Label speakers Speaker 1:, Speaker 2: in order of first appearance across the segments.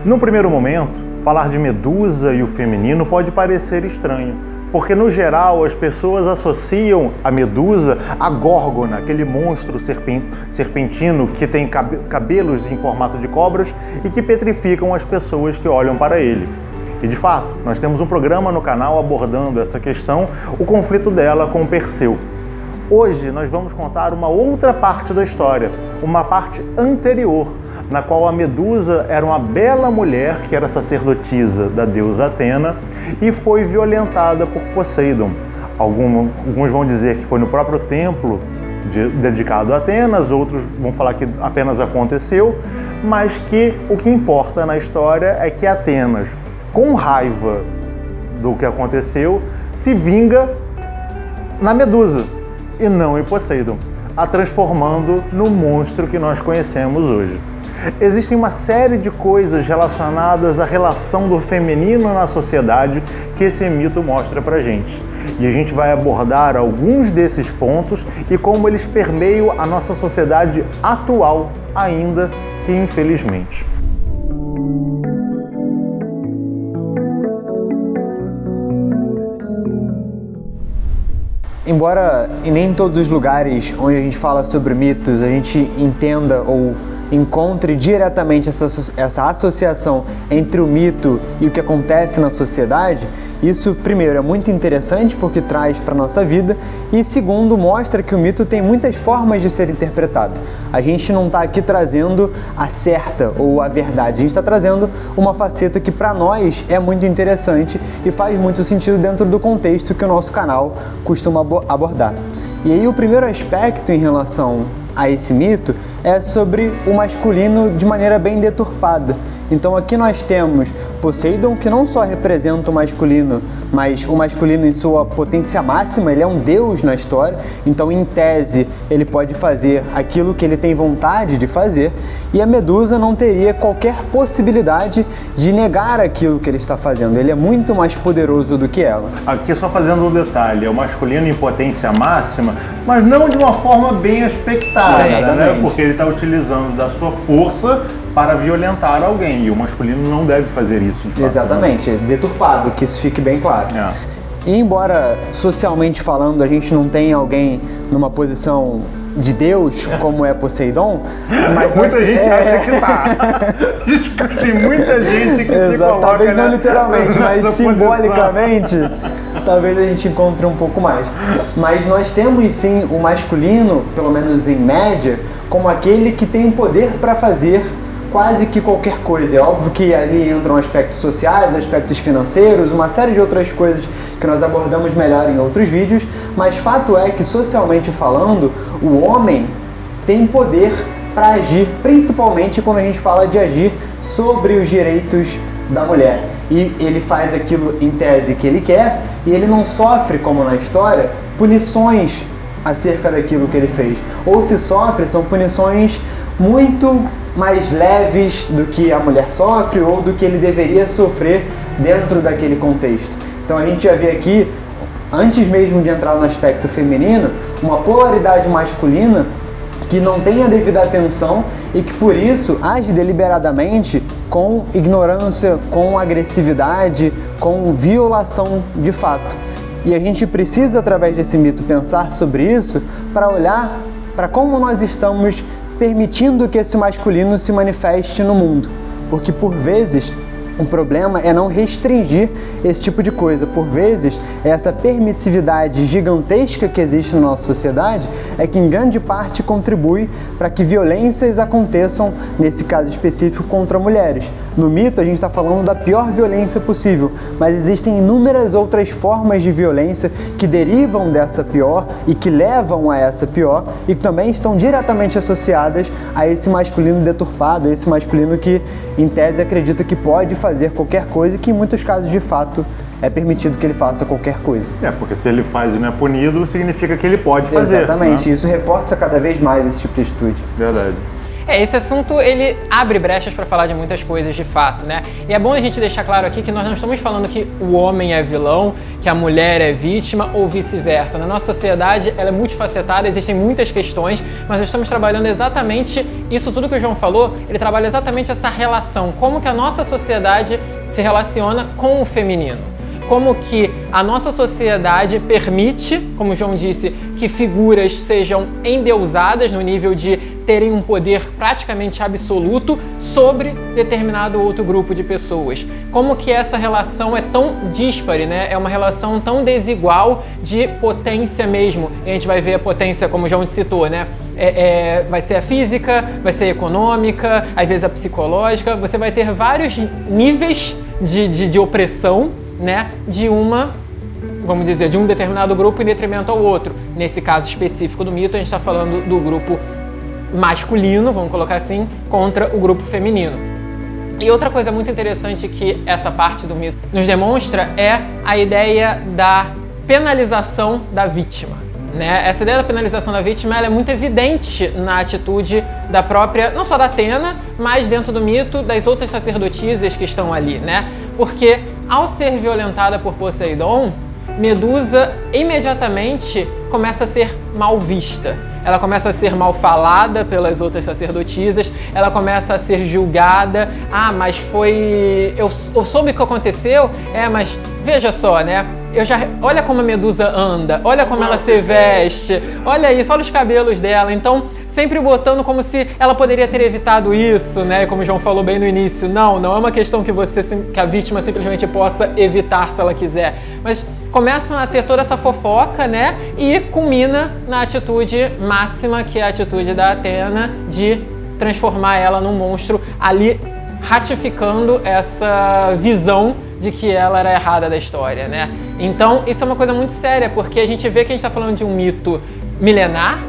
Speaker 1: No primeiro momento, falar de Medusa e o feminino pode parecer estranho, porque no geral as pessoas associam a Medusa à Górgona, aquele monstro serpentino que tem cabelos em formato de cobras e que petrificam as pessoas que olham para ele. E de fato, nós temos um programa no canal abordando essa questão, o conflito dela com Perseu. Hoje nós vamos contar uma outra parte da história, uma parte anterior, na qual a Medusa era uma bela mulher que era sacerdotisa da deusa Atena e foi violentada por Poseidon. Alguns vão dizer que foi no próprio templo dedicado a Atenas, outros vão falar que apenas aconteceu, mas que o que importa na história é que Atenas, com raiva do que aconteceu, se vinga na Medusa e não em Poseidon, a transformando no monstro que nós conhecemos hoje. Existem uma série de coisas relacionadas à relação do feminino na sociedade que esse mito mostra pra gente. E a gente vai abordar alguns desses pontos e como eles permeiam a nossa sociedade atual, ainda que infelizmente.
Speaker 2: Embora em nem todos os lugares onde a gente fala sobre mitos a gente entenda ou encontre diretamente essa associação entre o mito e o que acontece na sociedade, isso, primeiro, é muito interessante porque traz para a nossa vida e, segundo, mostra que o mito tem muitas formas de ser interpretado. A gente não está aqui trazendo a certa ou a verdade, a gente está trazendo uma faceta que para nós é muito interessante e faz muito sentido dentro do contexto que o nosso canal costuma abordar. E aí o primeiro aspecto em relação a esse mito é sobre o masculino de maneira bem deturpada. Então aqui nós temos Poseidon, que não só representa o masculino, mas o masculino em sua potência máxima, ele é um deus na história, então em tese ele pode fazer aquilo que ele tem vontade de fazer, e a Medusa não teria qualquer possibilidade de negar aquilo que ele está fazendo, ele é muito mais poderoso do que ela.
Speaker 1: Aqui só fazendo um detalhe, é o masculino em potência máxima, mas não de uma forma bem aspectada, né? Porque ele está utilizando da sua força para violentar alguém, e o masculino não deve fazer isso.
Speaker 2: Exatamente, deturpado, que isso fique bem claro. E embora socialmente falando a gente não tenha alguém numa posição de Deus, como é Poseidon, mas
Speaker 1: muita gente acha que tá. Tem muita gente que se coloca,
Speaker 2: talvez não literalmente, mas simbolicamente, talvez a gente encontre um pouco mais. Mas nós temos sim o masculino, pelo menos em média, como aquele que tem o poder para fazer quase que qualquer coisa. É óbvio que ali entram aspectos sociais, aspectos financeiros, uma série de outras coisas que nós abordamos melhor em outros vídeos, mas fato é que, socialmente falando, o homem tem poder para agir, principalmente quando a gente fala de agir sobre os direitos da mulher. E ele faz aquilo em tese que ele quer, e ele não sofre, como na história, punições acerca daquilo que ele fez. Ou se sofre, são punições muito mais leves do que a mulher sofre ou do que ele deveria sofrer dentro daquele contexto. Então a gente já vê aqui, antes mesmo de entrar no aspecto feminino, uma polaridade masculina que não tem a devida atenção e que por isso age deliberadamente com ignorância, com agressividade, com violação de fato. E a gente precisa, através desse mito, pensar sobre isso para olhar para como nós estamos permitindo que esse masculino se manifeste no mundo. Porque, por vezes, o problema é não restringir esse tipo de coisa. Por vezes, essa permissividade gigantesca que existe na nossa sociedade é que, em grande parte, contribui para que violências aconteçam, nesse caso específico, contra mulheres. No mito, a gente está falando da pior violência possível, mas existem inúmeras outras formas de violência que derivam dessa pior e que levam a essa pior e que também estão diretamente associadas a esse masculino deturpado, a esse masculino que, em tese, acredita que pode fazer qualquer coisa e que, em muitos casos, de fato, é permitido que ele faça qualquer coisa.
Speaker 1: Porque se ele faz e não é punido, significa que ele pode fazer.
Speaker 2: Exatamente, né? Isso reforça cada vez mais esse tipo de atitude.
Speaker 1: Verdade.
Speaker 3: Esse assunto, ele abre brechas para falar de muitas coisas, de fato, né? E é bom a gente deixar claro aqui que nós não estamos falando que o homem é vilão, que a mulher é vítima ou vice-versa. Na nossa sociedade, ela é multifacetada, existem muitas questões, mas nós estamos trabalhando exatamente isso tudo que o João falou, ele trabalha exatamente essa relação, como que a nossa sociedade se relaciona com o feminino. Como que a nossa sociedade permite, como o João disse, que figuras sejam endeusadas no nível de terem um poder praticamente absoluto sobre determinado outro grupo de pessoas. Como que essa relação é tão díspare, né? É uma relação tão desigual de potência mesmo. E a gente vai ver a potência, como o João citou, né? Vai ser a física, vai ser a econômica, às vezes a psicológica. Você vai ter vários níveis de opressão, né, de um determinado grupo em detrimento ao outro. Nesse caso específico do mito, a gente está falando do grupo masculino, vamos colocar assim, contra o grupo feminino. E outra coisa muito interessante que essa parte do mito nos demonstra é a ideia da penalização da vítima. Né? Essa ideia da penalização da vítima ela é muito evidente na atitude da própria, não só da Atena, mas dentro do mito das outras sacerdotisas que estão ali, né? Porque ao ser violentada por Poseidon, Medusa imediatamente começa a ser mal vista. Ela começa a ser mal falada pelas outras sacerdotisas, ela começa a ser julgada. Ah, mas foi... Eu soube o que aconteceu? Mas veja só, né? Olha como a Medusa anda, olha como ela se veste, olha isso, olha os cabelos dela. Então, sempre botando como se ela poderia ter evitado isso, né? Como o João falou bem no início. Não é uma questão que a vítima simplesmente possa evitar se ela quiser. Mas começam a ter toda essa fofoca, né? E culmina na atitude máxima, que é a atitude da Atena de transformar ela num monstro ali, ratificando essa visão de que ela era errada da história, né? Então, isso é uma coisa muito séria, porque a gente vê que a gente está falando de um mito milenar,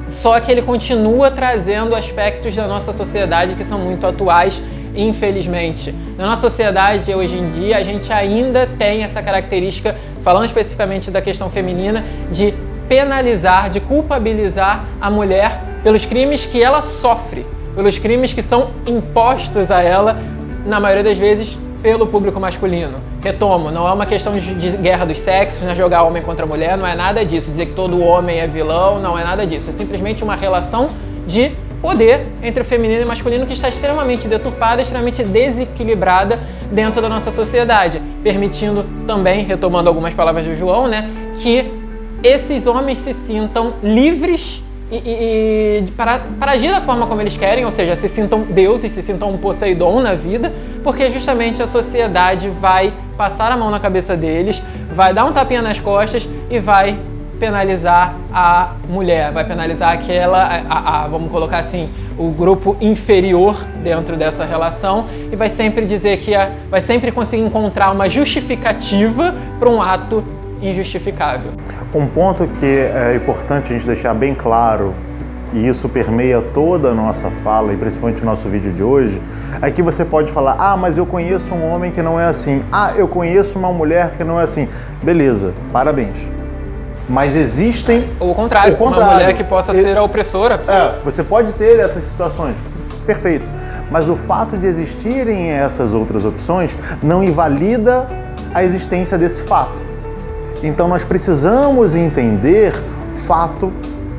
Speaker 3: só que ele continua trazendo aspectos da nossa sociedade que são muito atuais, infelizmente. Na nossa sociedade, hoje em dia, a gente ainda tem essa característica, falando especificamente da questão feminina, de penalizar, de culpabilizar a mulher pelos crimes que ela sofre, pelos crimes que são impostos a ela, na maioria das vezes, pelo público masculino. Retomo, não é uma questão de guerra dos sexos, né? Jogar homem contra mulher, não é nada disso. Dizer que todo homem é vilão, não é nada disso. É simplesmente uma relação de poder entre o feminino e o masculino que está extremamente deturpada, extremamente desequilibrada dentro da nossa sociedade, permitindo também, retomando algumas palavras do João, né, que esses homens se sintam livres para agir da forma como eles querem, ou seja, se sintam deuses, se sintam um Poseidon na vida, porque justamente a sociedade vai passar a mão na cabeça deles, vai dar um tapinha nas costas e vai penalizar a mulher, vai penalizar aquela, vamos colocar assim, o grupo inferior dentro dessa relação e vai sempre dizer que vai sempre conseguir encontrar uma justificativa para um ato injustificável.
Speaker 1: Um ponto que é importante a gente deixar bem claro, e isso permeia toda a nossa fala, e principalmente o nosso vídeo de hoje, é que você pode falar, mas eu conheço um homem que não é assim, eu conheço uma mulher que não é assim. Beleza, parabéns. Mas existem...
Speaker 3: Ou o contrário, uma mulher que possa ser a opressora.
Speaker 1: Você pode ter essas situações, perfeito. Mas o fato de existirem essas outras opções não invalida a existência desse fato. Então nós precisamos entender o fato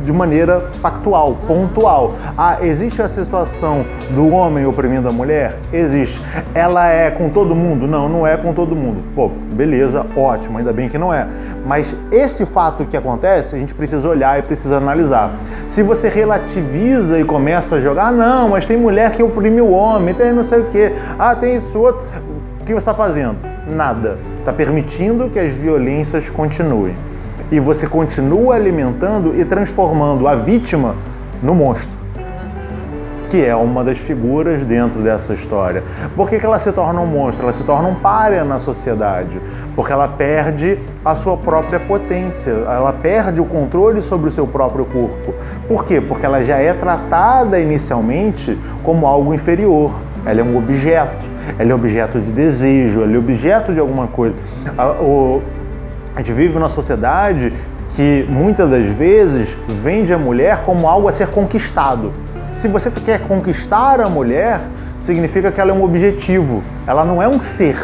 Speaker 1: de maneira factual, pontual. Existe a situação do homem oprimindo a mulher? Existe. Ela é com todo mundo? Não, não é com todo mundo. Beleza, ótimo, ainda bem que não é. Mas esse fato que acontece, a gente precisa olhar e precisa analisar. Se você relativiza e começa a jogar, não, mas tem mulher que oprime o homem, tem não sei o quê, tem isso outro. O que você está fazendo? Nada. Está permitindo que as violências continuem. E você continua alimentando e transformando a vítima no monstro, que é uma das figuras dentro dessa história. Por que ela se torna um monstro? Ela se torna um pária na sociedade, porque ela perde a sua própria potência, ela perde o controle sobre o seu próprio corpo. Por quê? Porque ela já é tratada inicialmente como algo inferior. Ela é um objeto, ela é objeto de desejo, ela é objeto de alguma coisa. A gente vive numa sociedade que muitas das vezes vende a mulher como algo a ser conquistado. se você quer conquistar a mulher, significa que ela é um objetivo. Ela não é um ser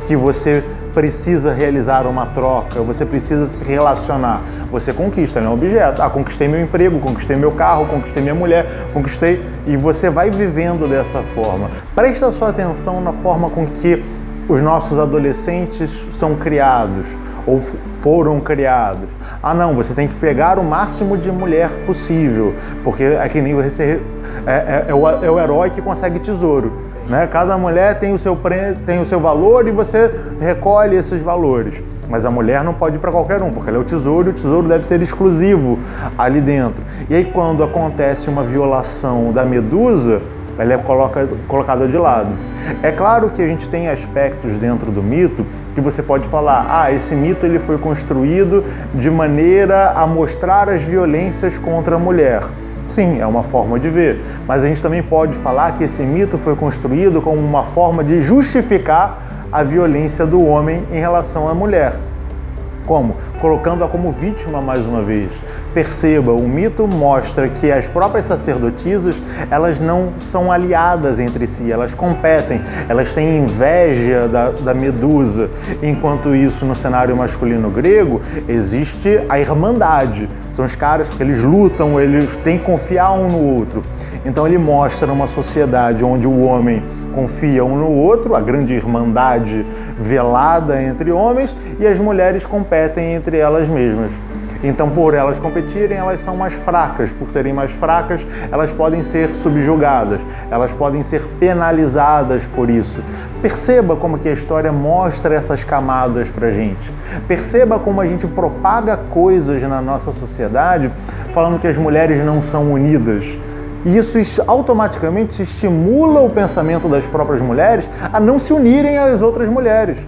Speaker 1: que você precisa realizar uma troca, você precisa se relacionar. Você conquista, ela é um objeto. Ah, conquistei meu emprego, conquistei meu carro, conquistei minha mulher, conquistei... E você vai vivendo dessa forma. Presta sua atenção na forma com que os nossos adolescentes são criados ou foram criados. Ah, não, você tem que pegar o máximo de mulher possível, porque é que nem você é o herói que consegue tesouro, né? Cada mulher tem o seu valor e você recolhe esses valores. Mas a mulher não pode ir para qualquer um, porque ela é o tesouro e o tesouro deve ser exclusivo ali dentro. E aí quando acontece uma violação da Medusa, ela é colocada de lado. É claro que a gente tem aspectos dentro do mito que você pode falar, ah, esse mito ele foi construído de maneira a mostrar as violências contra a mulher. Sim, é uma forma de ver, mas a gente também pode falar que esse mito foi construído como uma forma de justificar a violência do homem em relação à mulher. Como? Colocando-a como vítima mais uma vez. Perceba, o mito mostra que as próprias sacerdotisas, elas não são aliadas entre si, elas competem, elas têm inveja da Medusa. Enquanto isso, no cenário masculino grego, existe a irmandade. São os caras que eles lutam, eles têm que confiar um no outro. Então ele mostra uma sociedade onde o homem confia um no outro, a grande irmandade velada entre homens, e as mulheres competem entre elas mesmas. Então, por elas competirem, elas são mais fracas. Por serem mais fracas, elas podem ser subjugadas, elas podem ser penalizadas por isso. Perceba como que a história mostra essas camadas pra gente. Perceba como a gente propaga coisas na nossa sociedade falando que as mulheres não são unidas. E isso automaticamente estimula o pensamento das próprias mulheres a não se unirem às outras mulheres.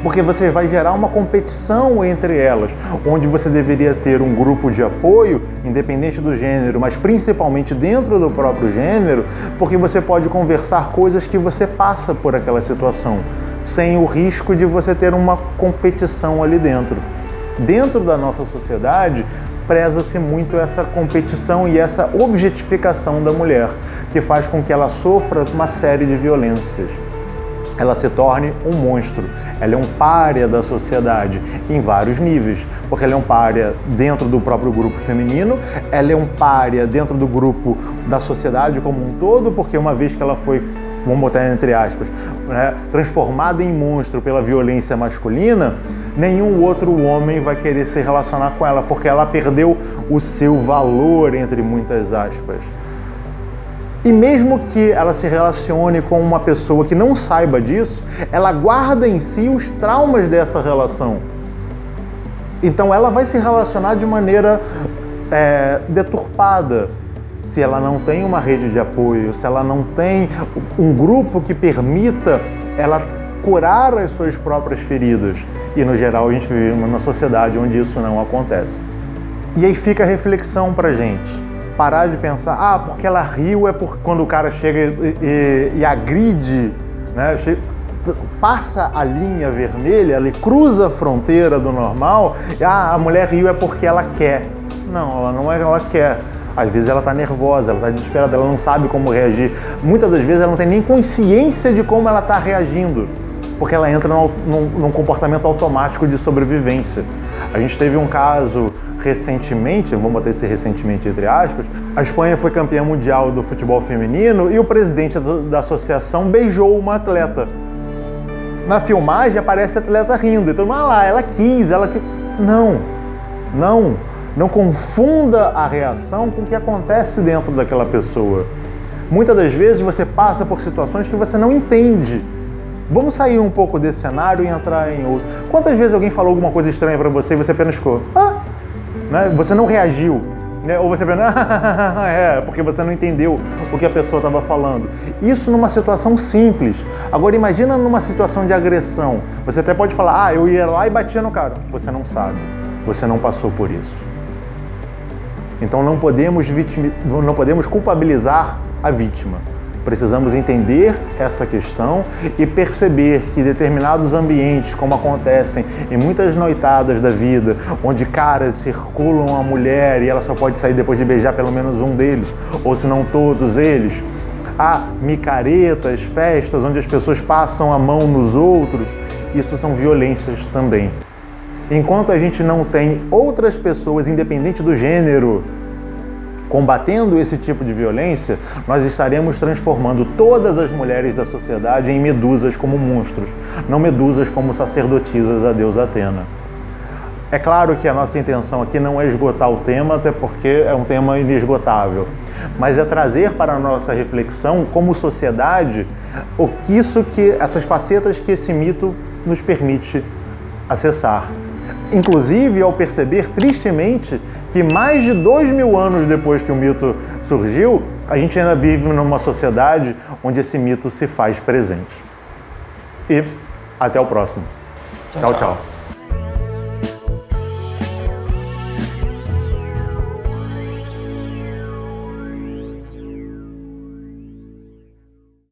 Speaker 1: Porque você vai gerar uma competição entre elas, onde você deveria ter um grupo de apoio, independente do gênero, mas principalmente dentro do próprio gênero, porque você pode conversar coisas que você passa por aquela situação, sem o risco de você ter uma competição ali dentro. Dentro da nossa sociedade, preza-se muito essa competição e essa objetificação da mulher, que faz com que ela sofra uma série de violências. Ela se torne um monstro, ela é um pária da sociedade em vários níveis, porque ela é um pária dentro do próprio grupo feminino, ela é um pária dentro do grupo da sociedade como um todo, porque uma vez que ela foi, vamos botar entre aspas, né, transformada em monstro pela violência masculina, nenhum outro homem vai querer se relacionar com ela, porque ela perdeu o seu valor, entre muitas aspas. E mesmo que ela se relacione com uma pessoa que não saiba disso, ela guarda em si os traumas dessa relação. Então ela vai se relacionar de maneira deturpada, se ela não tem uma rede de apoio, se ela não tem um grupo que permita ela curar as suas próprias feridas. E no geral a gente vive numa sociedade onde isso não acontece. E aí fica a reflexão pra gente. Parar de pensar, porque ela riu é porque quando o cara chega e agride, né, passa a linha vermelha, ele cruza a fronteira do normal, a mulher riu é porque ela quer. Não, ela não é que ela quer. Às vezes ela está nervosa, ela está desesperada, ela não sabe como reagir. Muitas das vezes ela não tem nem consciência de como ela está reagindo, porque ela entra num comportamento automático de sobrevivência. A gente teve um caso recentemente, vamos botar esse recentemente entre aspas, a Espanha foi campeã mundial do futebol feminino e o presidente da associação beijou uma atleta. Na filmagem aparece a atleta rindo, então lá, ela quis. Não confunda a reação com o que acontece dentro daquela pessoa. Muitas das vezes você passa por situações que você não entende. Vamos sair um pouco desse cenário e entrar em outro. Quantas vezes alguém falou alguma coisa estranha para você e você apenas ficou, né? Você não reagiu, né? Ou você apenas, porque você não entendeu o que a pessoa estava falando. Isso numa situação simples. Agora imagina numa situação de agressão. Você até pode falar, eu ia lá e batia no cara. Você não sabe, você não passou por isso. Então não podemos culpabilizar a vítima. Precisamos entender essa questão e perceber que determinados ambientes, como acontecem em muitas noitadas da vida, onde caras circulam a mulher e ela só pode sair depois de beijar pelo menos um deles, ou se não todos eles, há micaretas, festas onde as pessoas passam a mão nos outros, isso são violências também. Enquanto a gente não tem outras pessoas, independente do gênero, combatendo esse tipo de violência, nós estaremos transformando todas as mulheres da sociedade em medusas como monstros, não medusas como sacerdotisas à deusa Atena. É claro que a nossa intenção aqui não é esgotar o tema, até porque é um tema inesgotável, mas é trazer para a nossa reflexão, como sociedade, essas facetas que esse mito nos permite acessar. Inclusive ao perceber, tristemente, que mais de 2000 anos depois que o mito surgiu, a gente ainda vive numa sociedade onde esse mito se faz presente. E até o próximo. Tchau, tchau.